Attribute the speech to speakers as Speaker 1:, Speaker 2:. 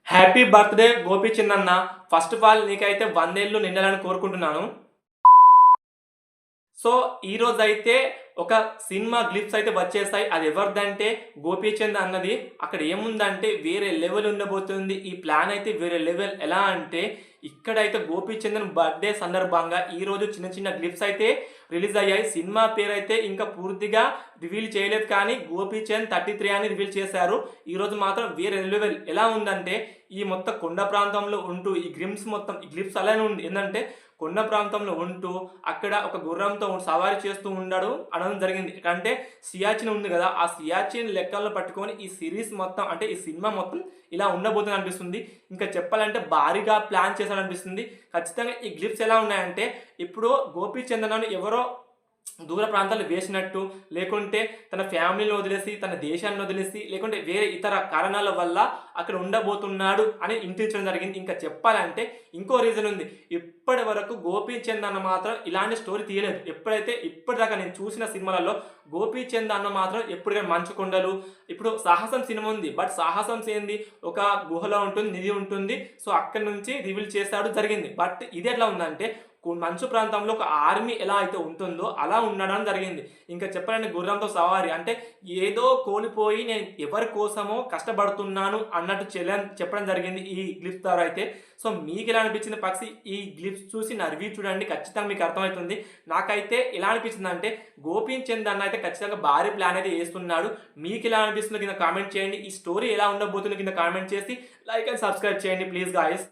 Speaker 1: Happy birthday Gopichand అన్న. First of all నీకైతే 100 ఏళ్ళు నిండాలని కోరుకుంటున్నాను. సో, ఈరోజైతే ఒక సినిమా గ్లిప్స్ అయితే వచ్చేసాయి. అది ఎవరిదంటే 'గోపీచంద్' అన్నది. అక్కడ ఏముందంటే వేరే లెవెల్ ఉండబోతుంది. ఈ ప్లాన్ అయితే వేరే లెవెల్. ఎలా అంటే ఇక్కడైతే 'గోపీచంద్' బర్త్‌డే సందర్భంగా ఈరోజు చిన్న చిన్న గ్లిప్స్ అయితే రిలీజ్ అయ్యాయి. సినిమా పేరైతే ఇంకా పూర్తిగా రివీల్ చేయలేదు కానీ 'గోపీచంద్ 33' అని రివీల్ చేశారు. ఈరోజు మాత్రం వేరే లెవెల్. ఎలా ఉందంటే ఈ మొత్తం కొండ ప్రాంతంలో ఉంటూ ఈ గ్లిప్స్ అలానే ఉంది. ఏందంటే కొండ ప్రాంతంలో ఉంటూ అక్కడ ఒక గుర్రంతో సవారీ చేస్తూ ఉండడు అనడం జరిగింది. అంటే సియాచిన్ ఉంది కదా! ఆ సియాచిన్ లెక్కల్లో పట్టుకొని ఈ సిరీస్ మొత్తం అంటే ఈ సినిమా మొత్తం ఇలా ఉండబోతుంది అనిపిస్తుంది. ఇంకా చెప్పాలంటే భారీగా ప్లాన్ చేశాడనిపిస్తుంది. ఖచ్చితంగా ఈ గ్లిప్స్ ఎలా ఉన్నాయంటే ఇప్పుడు గోపీచంద్ ఎవరో దూర ప్రాంతాల్లో వేసినట్టు, లేకుంటే తన ఫ్యామిలీని వదిలేసి, తన దేశాన్ని వదిలేసి, లేకుంటే వేరే ఇతర కారణాల వల్ల అక్కడ ఉండబోతున్నాడు అని ఇంటించడం జరిగింది. ఇంకా చెప్పాలంటే ఇంకో రీజన్ ఉంది. ఇప్పటి వరకు గోపీచంద్ అన్న మాత్రం ఇలాంటి స్టోరీ తీయలేదు. ఇప్పటిదాకా నేను చూసిన సినిమాలలో గోపీచంద్ అన్న మాత్రం ఎప్పుడు గాని మంచుకొండలు, ఇప్పుడు 'సాహసం' సినిమా ఉంది. బట్ 'సాహసం' ఏంది ఒక గుహలో ఉంటుంది, నిధి ఉంటుంది. సో, అక్కడి నుంచి రివీల్ చేసాడు జరిగింది. బట్ ఇది ఎట్లా ఉందంటే మంచు ప్రాంతంలో ఒక ఆర్మీ ఎలా అయితే ఉంటుందో అలా ఉండడం జరిగింది. ఇంకా చెప్పాలంటే గుర్రంతో సవారీ అంటే ఏదో కోల్పోయి నేను ఎవరి కోసమో కష్టపడుతున్నాను అన్నట్టు చెప్పడం జరిగింది ఈ గ్లిప్స్ ద్వారా అయితే. సో, మీకెలా అనిపించింది పక్షి? ఈ గ్లిప్స్ చూసి నా రివ్యూ చూడండి. ఖచ్చితంగా మీకు అర్థమవుతుంది. నాకైతే ఎలా అనిపించిందంటే గోపీచంద్ అన్న అయితే ఖచ్చితంగా భారీ ప్లాన్ అయితే ఏస్తున్నాడు. మీకెలా అనిపిస్తుందో కింద కామెంట్ చేయండి. ఈ స్టోరీ ఎలా ఉండబోతుందో కింద కామెంట్ చేసి లైక్ అండ్ సబ్స్క్రైబ్ చేయండి ప్లీజ్ గాయ్స్.